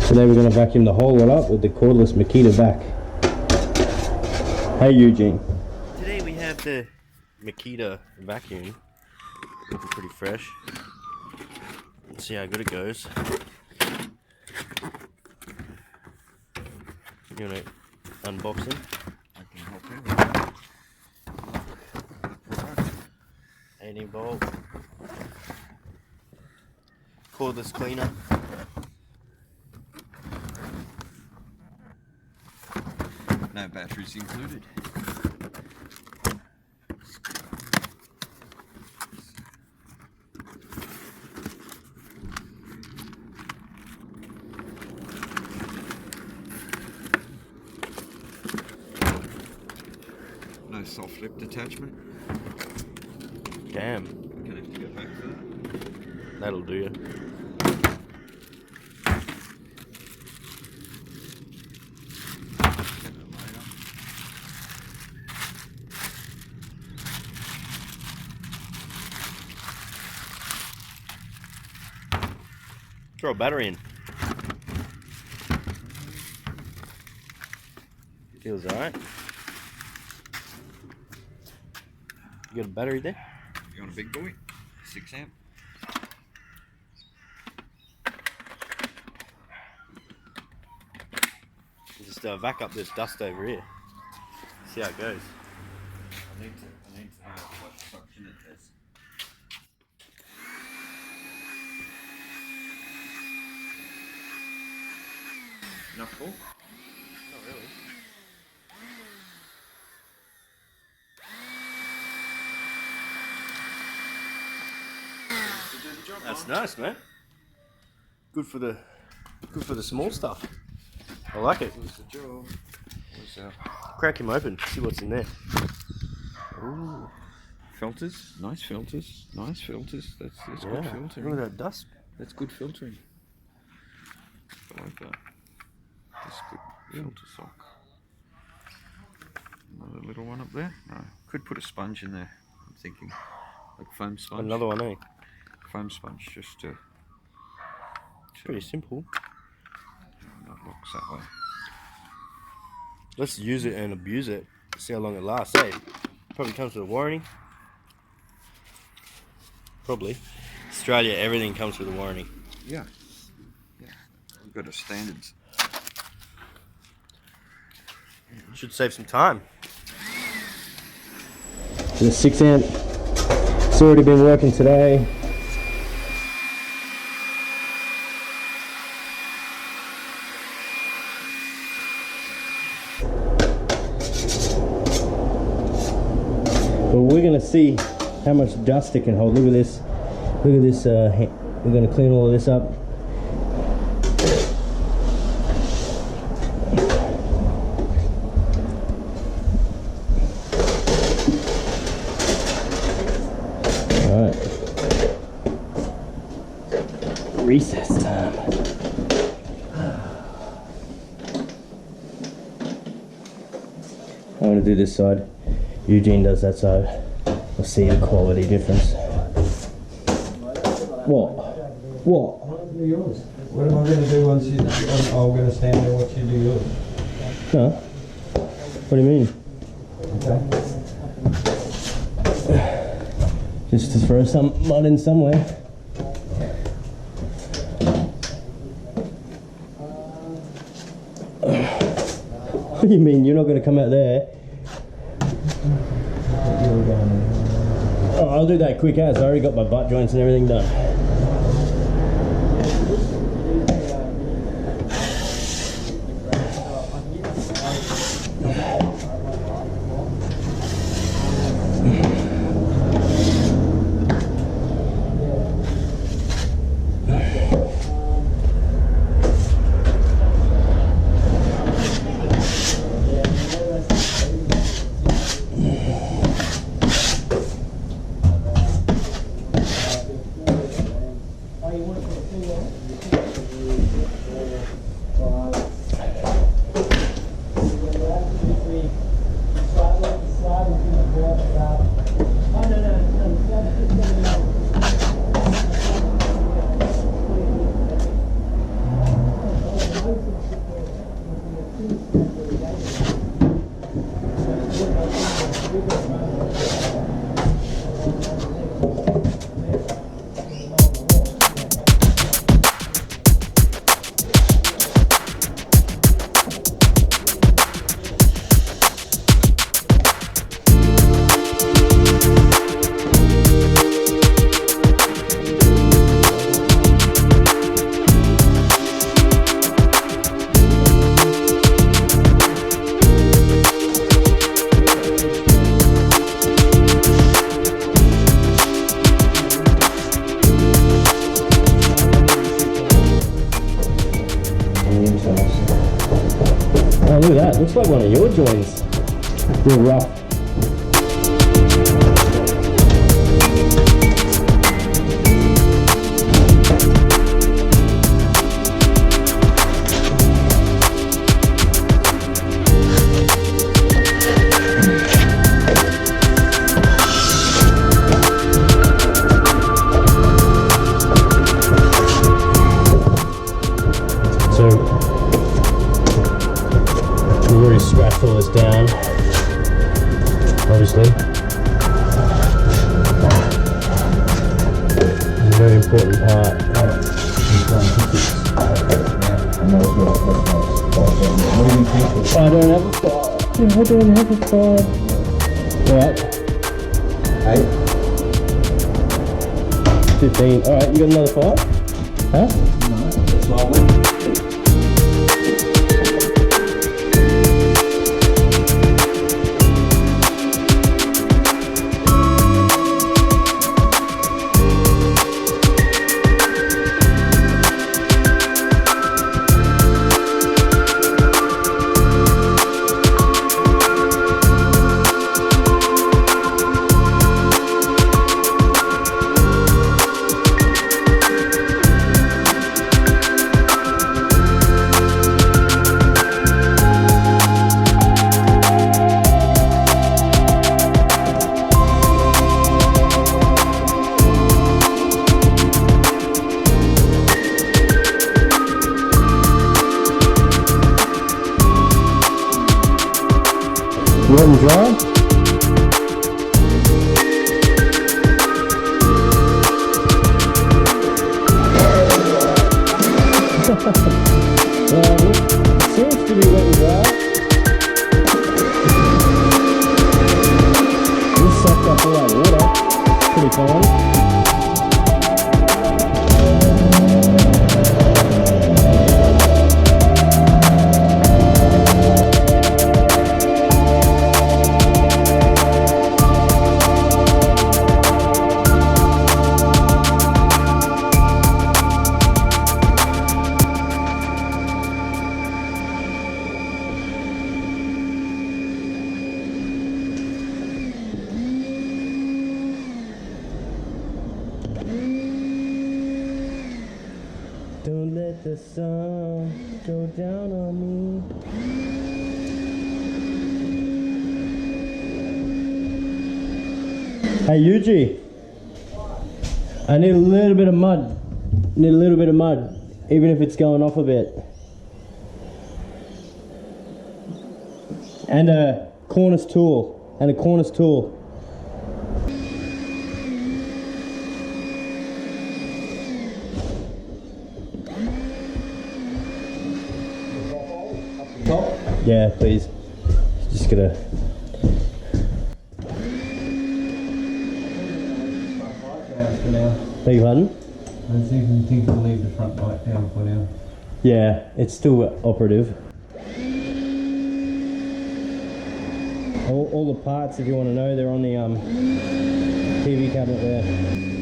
Today we're going to vacuum the whole lot up with the cordless Makita vac. Hey Eugene. Today we have the Makita vacuum, looking pretty fresh. Let's see how good it goes. You want to unbox him? I can help you. 18V cordless cleaner. No batteries included. No soft lip detachment. Damn. Can have to go back for that. That'll do you. Throw a battery in. Feels alright. You got a battery there? You want a big boy? 6 amp. Just vac up this dust over here. See how it goes. I need to know what suction it has. Enough full? Not really. That's nice, man. Good for the small stuff. I like it. What's the job? Crack him open, see what's in there. Ooh. Filters, nice filters, nice filters. That's good filtering. Look at that dust. That's good filtering. I like that. That's good filter sock. Another little one up there. No, could put a sponge in there. I'm thinking, like foam sponge. Another one, eh? Foam sponge, just to. Pretty simple. That looks that way. Let's use it and abuse it. See how long it lasts. Hey, probably comes with a warranty. Probably. Australia, everything comes with a warranty. Yeah. Yeah. We've got our standards. Should save some time. The 6 amp. It's already been working today. But we're going to see how much dust it can hold. Look at this. Look at this. We're going to clean all of this up. All right. Recess time. I'm going to do this side. Eugene does that side. We'll see the quality difference. What? What? What am I going to do once you... I'm going to stand there and watch you do yours. Huh? What do you mean? Okay. Just to throw some mud in somewhere. What do you mean? You're not going to come out there? Oh, I'll do that quick as I already got my butt joints and everything done. Oh, look at that. Looks like one of your joints. Real rough. We've already scratched all this down, obviously. It's a very important part. I don't have a fire. I don't have a fire. What? 8. 15. Alright, you got another fire? Huh? No, that's what I went. Wet and dry? It seems to be wet and dry. This sucked up all that water. Pretty fine. Don't let the sun go down on me. Hey Yuji, I need a little bit of mud. Need a little bit of mud, even if it's going off a bit. And a cornice tool. And a cornice tool. Yeah, please. Just gonna. For now. Beg your pardon? I don't think we'll leave the front light down for now. Yeah, it's still operative. All the parts, if you want to know, they're on the TV cabinet there.